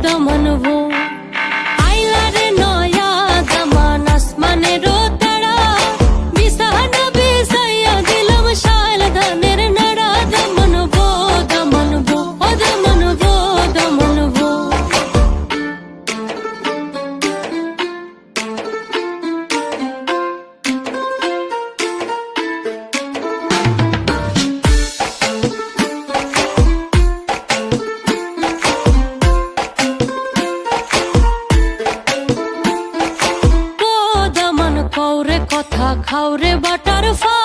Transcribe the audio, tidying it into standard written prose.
দমন ভো আইলারে নয়া দমান আসমানেরও তারা বিছানা বিছাইয়া দিলাম শাল ধানের নাড়া দমন ভো দমন ভো ও দমন ভো দমন ভো কৌরে কথা খাওরে বাটার ফা